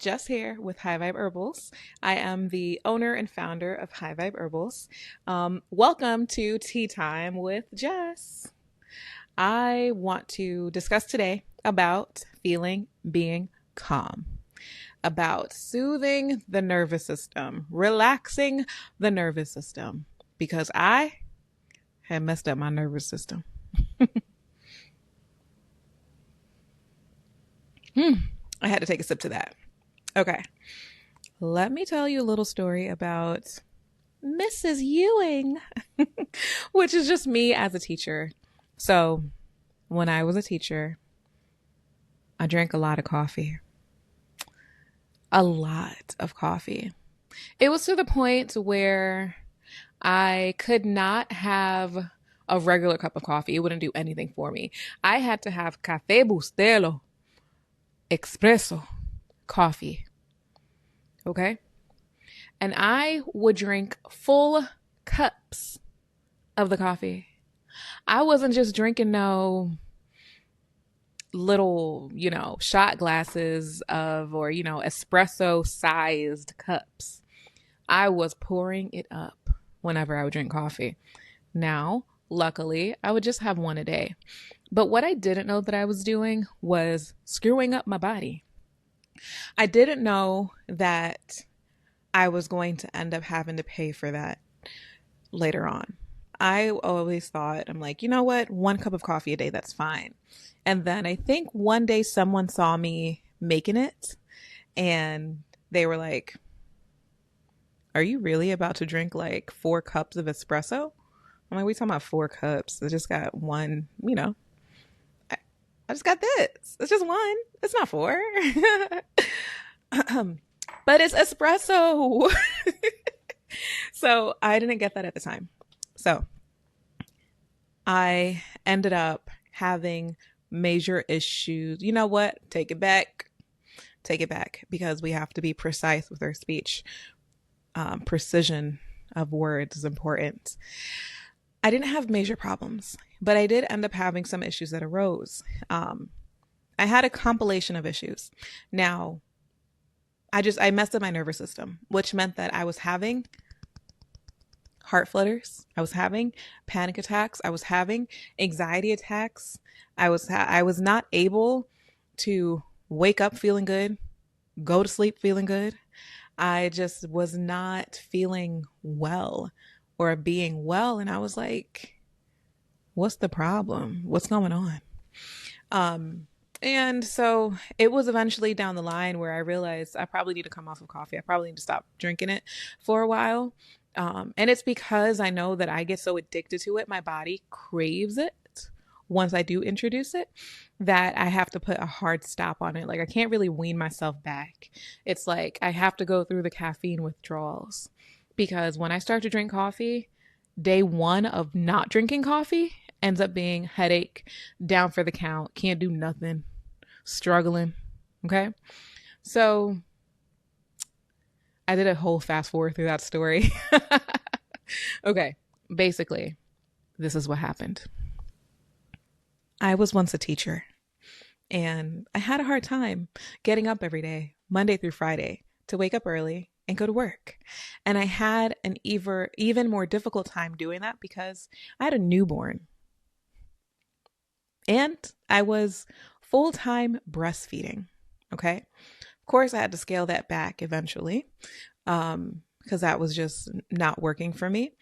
Jess here with High Vibe Herbals. I am the owner and founder of High Vibe Herbals. Welcome to Tea Time with Jess. I want to discuss today about feeling being calm, about soothing the nervous system, relaxing the nervous system, because I had messed up my nervous system. I had to take a sip to that. Okay. Let me tell you a little story about Mrs. Ewing, which is just me as a teacher. So, when I was a teacher, I drank a lot of coffee. A lot of coffee. It was to the point where I could not have a regular cup of coffee. It wouldn't do anything for me. I had to have Cafe Bustelo, espresso, coffee. Okay? And I would drink full cups of the coffee. I wasn't just drinking no little, shot glasses of, or, espresso sized cups. I was pouring it up whenever I would drink coffee. Now, luckily, I would just have one a day. But what I didn't know that I was doing was screwing up my body. I didn't know that I was going to end up having to pay for that later on. I always thought, I'm like, you know what? One cup of coffee a day, that's fine. And then I think one day someone saw me making it and they were like, are you really about to drink like 4 cups of espresso? I'm like, we talking about 4 cups. I just got one, I just got this. It's just one. It's not 4. But it's espresso. So I didn't get that at the time. So I ended up having major issues. You know what? Take it back. Take it back, because we have to be precise with our speech. Precision of words is important. I didn't have major problems, but I did end up having some issues that arose. I had a compilation of issues. Now, I messed up my nervous system, which meant that I was having heart flutters. I was having panic attacks. I was having anxiety attacks. I was not able to wake up feeling good, go to sleep feeling good. I just was not feeling well or being well. And I was like, what's the problem? What's going on? And so it was eventually down the line where I realized I probably need to come off of coffee. I probably need to stop drinking it for a while. And it's because I know that I get so addicted to it. My body craves it once I do introduce it, that I have to put a hard stop on it. Like I can't really wean myself back. It's like I have to go through the caffeine withdrawals, because when I start to drink coffee, day one of not drinking coffee ends up being headache, down for the count, can't do nothing, struggling. Okay. So I did a whole fast forward through that story. Okay. Basically, this is what happened. I was once a teacher and I had a hard time getting up every day, Monday through Friday, to wake up early and go to work. And I had an even more difficult time doing that because I had a newborn and I was full-time breastfeeding. Okay. Of course, I had to scale that back eventually, because that was just not working for me.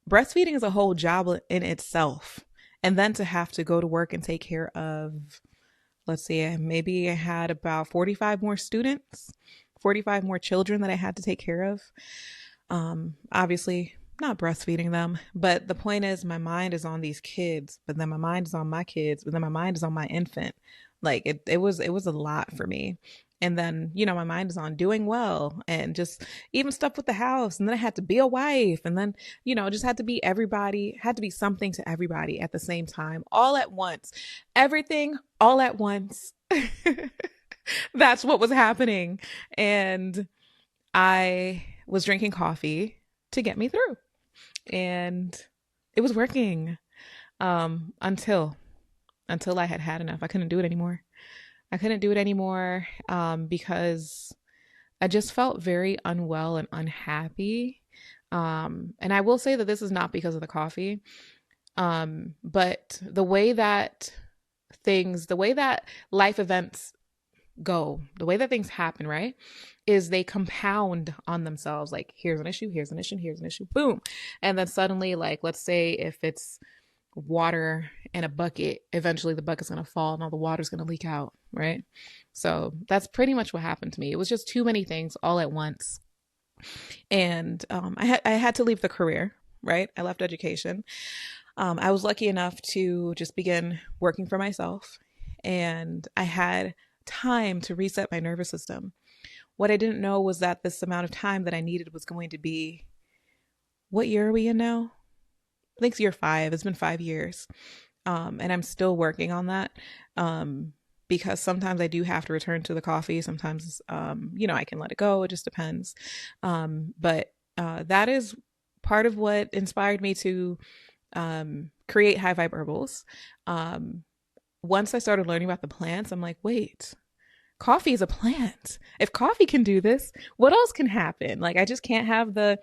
Breastfeeding is a whole job in itself. And then to have to go to work and take care of, let's see, maybe I had about 45 more students, 45 more children that I had to take care of. Obviously not breastfeeding them, but the point is my mind is on these kids, but then my mind is on my kids, but then my mind is on my infant. Like it was a lot for me. And then, my mind is on doing well and just even stuff with the house. And then I had to be a wife. And then, just had to be everybody, had to be something to everybody at the same time, all at once, everything all at once. That's what was happening. And I was drinking coffee to get me through. And it was working until I had enough. I couldn't do it anymore. Because I just felt very unwell and unhappy. And I will say that this is not because of the coffee. But the way that life events go, the way that things happen, right, is they compound on themselves. Like, here's an issue, here's an issue, here's an issue, boom. And then suddenly, like, let's say if it's water in a bucket, eventually the bucket's going to fall and all the water's going to leak out, right? So that's pretty much what happened to me. It was just too many things all at once. And I had to leave the career, right? I left education. I was lucky enough to just begin working for myself, and I had time to reset my nervous system. What I didn't know was that this amount of time that I needed was going to be, what year are we in now? I think it's year 5. It's been 5 years. And I'm still working on that. Because sometimes I do have to return to the coffee. Sometimes, I can let it go. It just depends. But that is part of what inspired me to create High Vibe Herbals. Once I started learning about the plants, I'm like, wait, coffee is a plant. If coffee can do this, what else can happen? Like, I just can't have the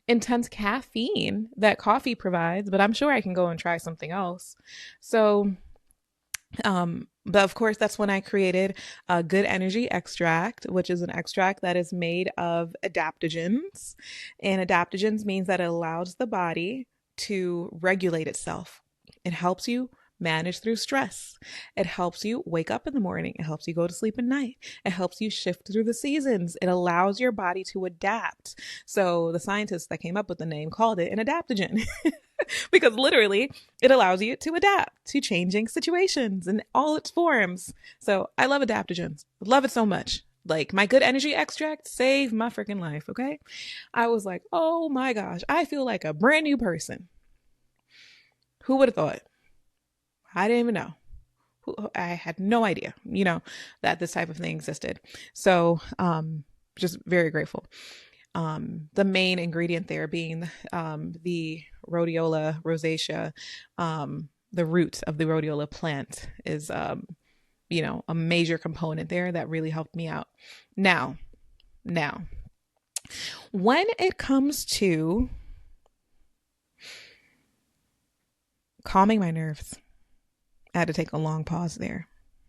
intense caffeine that coffee provides, but I'm sure I can go and try something else. So, but of course, that's when I created a good energy extract, which is an extract that is made of adaptogens. And adaptogens means that it allows the body to regulate itself. It helps you manage through stress. It helps you wake up in the morning. It helps you go to sleep at night. It helps you shift through the seasons. It allows your body to adapt. So the scientists that came up with the name called it an adaptogen because literally it allows you to adapt to changing situations in all its forms. So I love adaptogens. Love it so much. Like, my good energy extract saved my freaking life. Okay. I was like, oh my gosh, I feel like a brand new person. Who would have thought? I didn't even know. I had no idea, that this type of thing existed. So, just very grateful. The main ingredient there being, the rhodiola rosacea, the root of the rhodiola plant is, a major component there that really helped me out. Now, when it comes to calming my nerves, I had to take a long pause there.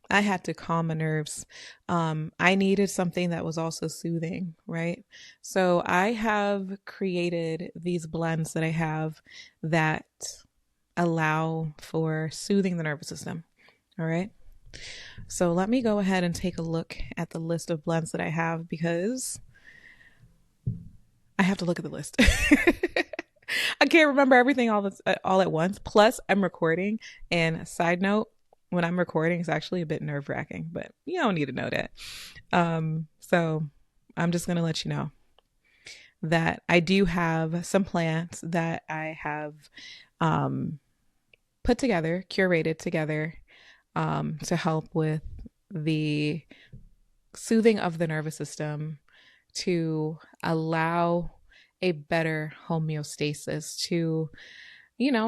I had to calm my nerves. I needed something that was also soothing, right? So I have created these blends that I have that allow for soothing the nervous system. All right. So let me go ahead and take a look at the list of blends that I have, because I have to look at the list. I can't remember everything all at once. Plus, I'm recording. And side note, when I'm recording, it's actually a bit nerve-wracking, but you don't need to know that. So I'm just going to let you know that I do have some plants that I have put together, curated together, to help with the soothing of the nervous system, to allow a better homeostasis, to,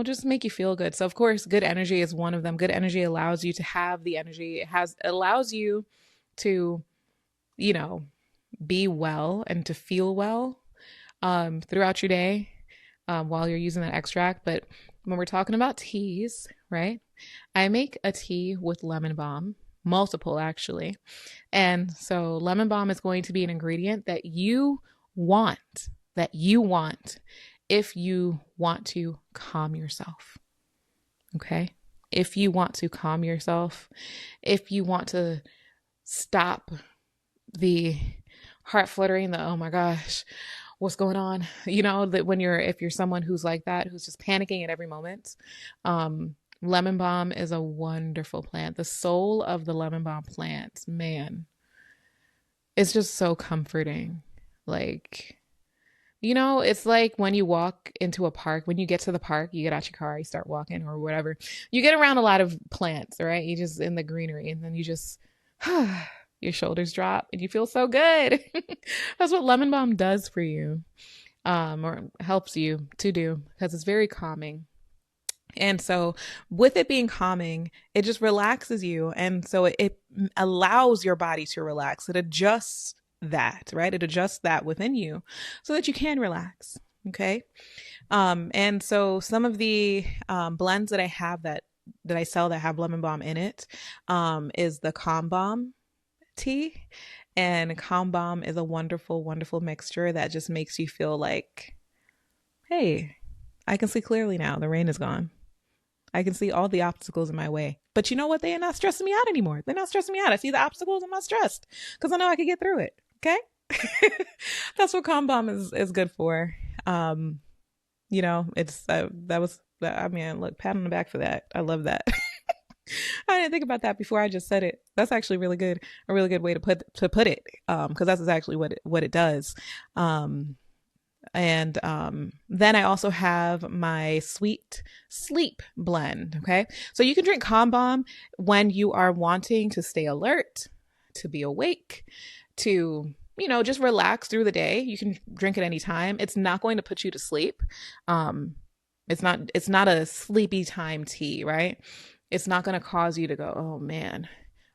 just make you feel good. So of course, good energy is one of them. Good energy allows you to have the energy. It allows you to, be well and to feel well, throughout your day, while you're using that extract. But when we're talking about teas, right? I make a tea with lemon balm, multiple actually. And so lemon balm is going to be an ingredient that you want if you want to calm yourself. Okay. If you want to calm yourself, if you want to stop the heart fluttering, the, oh my gosh, what's going on? That if you're someone who's like that, who's just panicking at every moment, lemon balm is a wonderful plant. The soul of the lemon balm plant, man, it's just so comforting. Like, it's like when you walk into a park, when you get to the park, you get out your car, you start walking or whatever, you get around a lot of plants, right? You just in the greenery, and then you just, your shoulders drop and you feel so good. That's what lemon balm does for you, or helps you to do, because it's very calming. And so with it being calming, it just relaxes you. And so it allows your body to relax. It adjusts that, right? It adjusts that within you so that you can relax. Okay. And so some of the blends that I have that I sell that have lemon balm in it is the Calm Balm tea. And Calm Balm is a wonderful, wonderful mixture that just makes you feel like, hey, I can see clearly now. The rain is gone. I can see all the obstacles in my way. But you know what? They are not stressing me out anymore. They're not stressing me out. I see the obstacles. I'm not stressed because I know I can get through it. Okay. That's what Calm Balm is good for. It's look, pat on the back for that. I love that. I didn't think about that before I just said it. That's actually really good. A really good way to put it. Cause that's exactly what it does. And then I also have my Sweet Sleep blend. Okay. So you can drink Calm Balm when you are wanting to stay alert, to be awake, to, just relax through the day. You can drink it anytime. It's not going to put you to sleep. It's not a sleepy time tea, right? It's not going to cause you to go, oh man,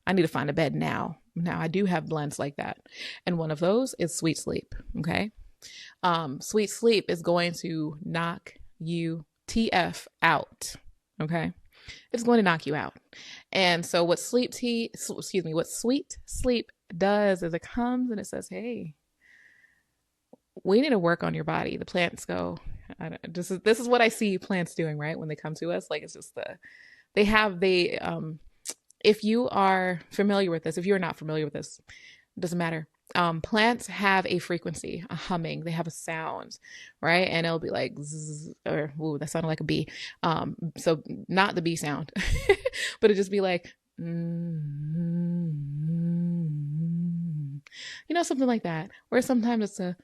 I need to find a bed now. Now I do have blends like that. And one of those is Sweet Sleep. Okay. Sweet Sleep is going to knock you TF out. Okay. It's going to knock you out. And so what Sweet Sleep does is it comes and it says, hey, we need to work on your body. The plants go, this is what I see plants doing, right? When they come to us, like it's just if you are familiar with this, if you're not familiar with this, it doesn't matter. Plants have a frequency, a humming. They have a sound, right? And it'll be like, zzz, or ooh, that sounded like a bee. So not the bee sound, but it just be like, something like that. Or sometimes it's a,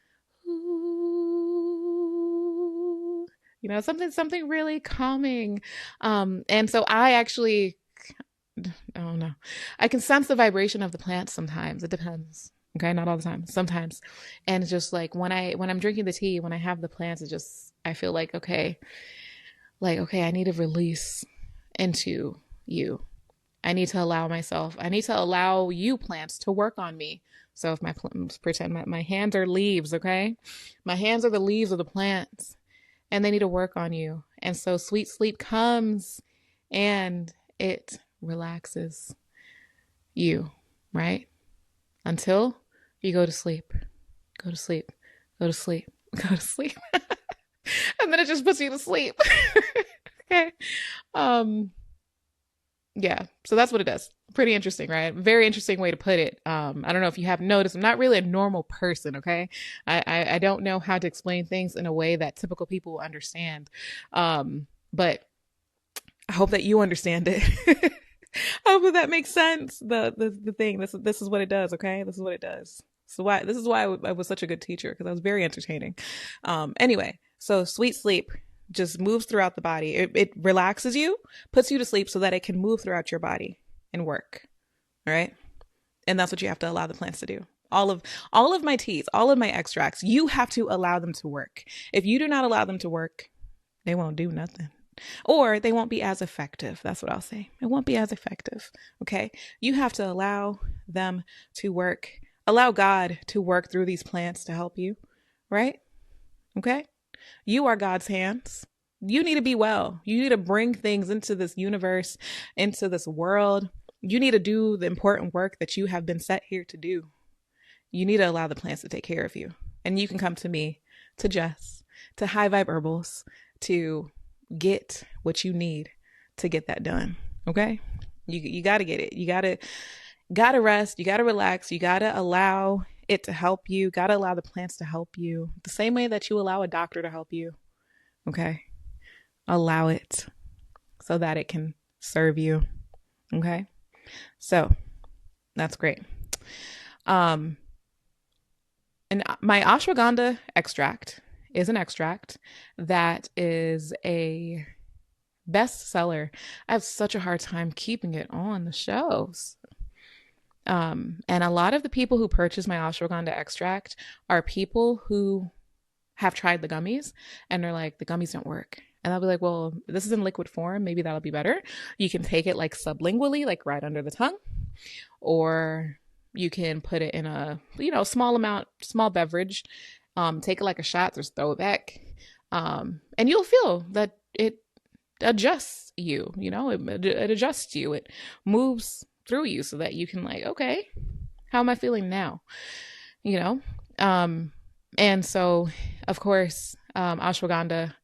something really calming. And so I actually, I don't know. I can sense the vibration of the plants sometimes. It depends. Okay. Not all the time. Sometimes. And it's just like when I'm drinking the tea, when I have the plants, I feel like, okay, I need to release into you. I need to allow you plants to work on me. So if pretend my hands are leaves. Okay. My hands are the leaves of the plants and they need to work on you. And so Sweet Sleep comes and it relaxes you, right? Until you go to sleep, go to sleep, go to sleep, go to sleep. And then it just puts you to sleep. Okay. Yeah. So that's what it does. Pretty interesting, right? Very interesting way to put it. I don't know if you have noticed, I'm not really a normal person. Okay. I don't know how to explain things in a way that typical people will understand. But I hope that you understand it. I hope that makes sense. The thing, this is what it does. Okay. This is what it does. This is why I was such a good teacher, because I was very entertaining. Anyway, so Sweet Sleep just moves throughout the body. It relaxes you, puts you to sleep so that it can move throughout your body and work. All right. And that's what you have to allow the plants to do. All of my teas, all of my extracts, you have to allow them to work. If you do not allow them to work, they won't do nothing. Or they won't be as effective. That's what I'll say. It won't be as effective. Okay. You have to allow them to work. Allow God to work through these plants to help you. Right. Okay. You are God's hands. You need to be well. You need to bring things into this universe, into this world. You need to do the important work that you have been set here to do. You need to allow the plants to take care of you. And you can come to me, to Jess, to High Vibe Herbals, to get what you need to get that done. Okay. You got to get it. You got to rest. You got to relax. You got to allow it to help you. Got to allow the plants to help you the same way that you allow a doctor to help you. Okay. Allow it so that it can serve you. Okay. So that's great. And my ashwagandha extract is an extract that is a bestseller. I have such a hard time keeping it on the shelves. And a lot of the people who purchase my ashwagandha extract are people who have tried the gummies and they're like, the gummies don't work. And I'll be like, well, this is in liquid form. Maybe that'll be better. You can take it like sublingually, like right under the tongue, or, You can put it in a, small amount, small beverage. Take it like a shot, just throw it back. And you'll feel that it adjusts you, it adjusts you. It moves through you so that you can okay, how am I feeling now? And so of course, ashwagandha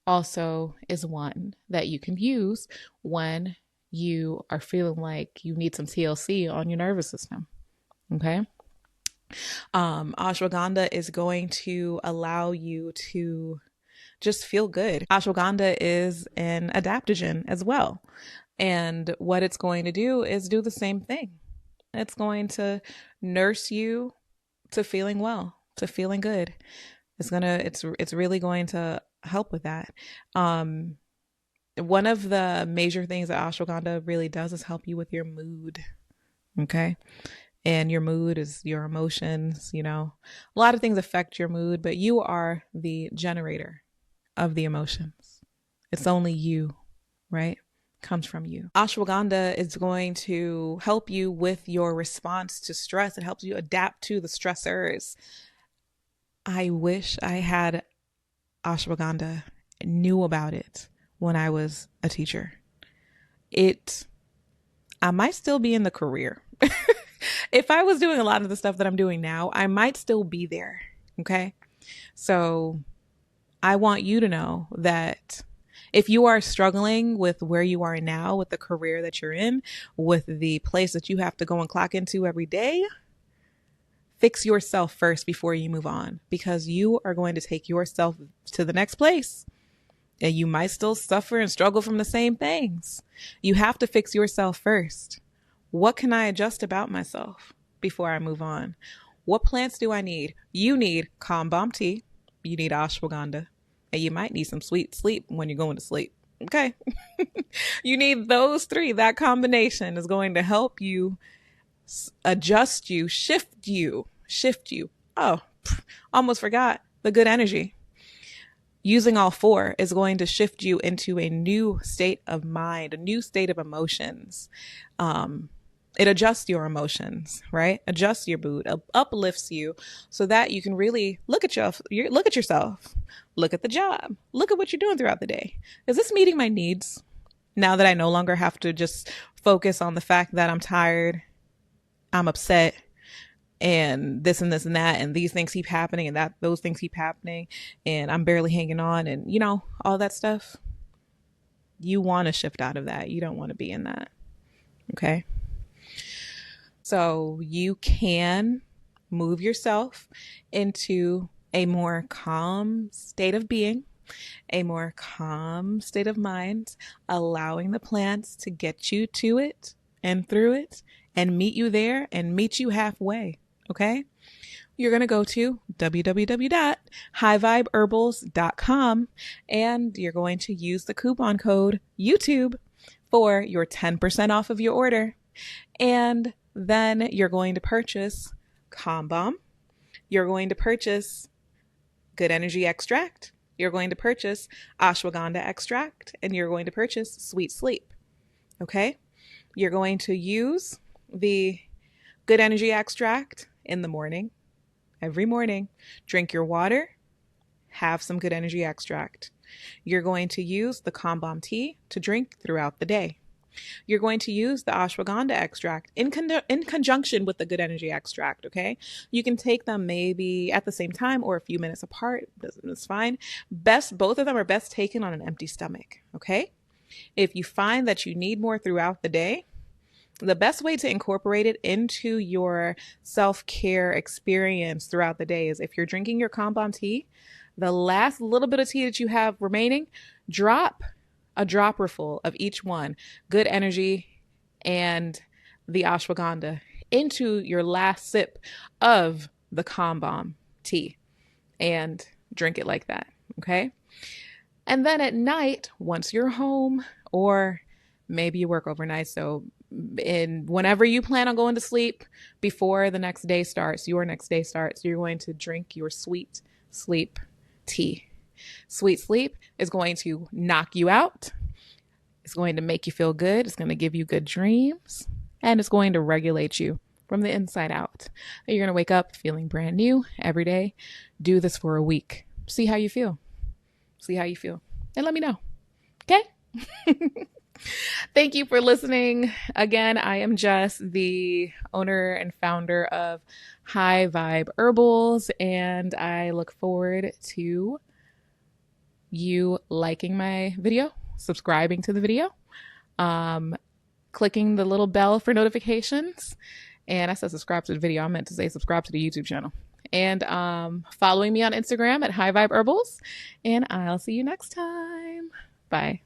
also is one that you can use when you are feeling like you need some TLC on your nervous system. Okay. Ashwagandha is going to allow you to just feel good. Ashwagandha is an adaptogen as well. And what it's going to do is do the same thing. It's going to nurse you to feeling well, to feeling good. It's really going to help with that. One of the major things that ashwagandha really does is help you with your mood. Okay. And your mood is your emotions, a lot of things affect your mood, but you are the generator of the emotions. It's only you, right? Comes from you. Ashwagandha is going to help you with your response to stress. It helps you adapt to the stressors. I wish I had ashwagandha, knew about it when I was a teacher. I might still be in the career. If I was doing a lot of the stuff that I'm doing now, I might still be there. Okay. So I want you to know that if you are struggling with where you are now, with the career that you're in, with the place that you have to go and clock into every day, fix yourself first before you move on, because you are going to take yourself to the next place. And you might still suffer and struggle from the same things. You have to fix yourself first. What can I adjust about myself before I move on? What plants do I need? You need calm balm tea. You need ashwagandha. And you might need some sweet sleep when you're going to sleep. Okay. You need those three. That combination is going to help you adjust you, shift you. Oh, almost forgot the good energy. Using all four is going to shift you into a new state of mind, a new state of emotions. It adjusts your emotions, right? Adjusts your mood, uplifts you so that you can really look at yourself, look at the job, look at what you're doing throughout the day. Is this meeting my needs? Now that I no longer have to just focus on the fact that I'm tired, I'm upset, and this and this and that, and these things keep happening, and those things keep happening, and I'm barely hanging on, and all that stuff. You want to shift out of that. You don't want to be in that. Okay. So you can move yourself into a more calm state of being, a more calm state of mind, allowing the plants to get you to it and through it and meet you there and meet you halfway. Okay. You're going to go to www.highvibeherbals.com and you're going to use the coupon code YouTube for your 10% off of your order. And then you're going to purchase Calm Balm. You're going to purchase Good Energy Extract. You're going to purchase Ashwagandha Extract. And you're going to purchase Sweet Sleep. Okay? You're going to use the Good Energy Extract in the morning. Every morning. Drink your water. Have some Good Energy Extract. You're going to use the Calm Balm tea to drink throughout the day. You're going to use the ashwagandha extract in conjunction with the Good Energy Extract, okay? You can take them maybe at the same time or a few minutes apart. It's fine. Both of them are best taken on an empty stomach, okay? If you find that you need more throughout the day, the best way to incorporate it into your self-care experience throughout the day is if you're drinking your Calm Balm tea, the last little bit of tea that you have remaining, drop a dropper full of each one, Good Energy and the ashwagandha, into your last sip of the Calm Balm tea and drink it like that. Okay. And then at night, once you're home, or maybe you work overnight, so whenever you plan on going to sleep before your next day starts, you're going to drink your Sweet Sleep tea. Sweet Sleep is going to knock you out. It's going to make you feel good. It's going to give you good dreams, and it's going to regulate you from the inside out. You're going to wake up feeling brand new every day. Do this for a week. See how you feel. See how you feel. And let me know. Okay? Thank you for listening. Again, I am Jess, the owner and founder of High Vibe Herbals, and I look forward to you liking my video, subscribing to the video, clicking the little bell for notifications. And I said subscribe to the video. I meant to say subscribe to the YouTube channel. And following me on Instagram at High Vibe Herbals. And I'll see you next time. Bye.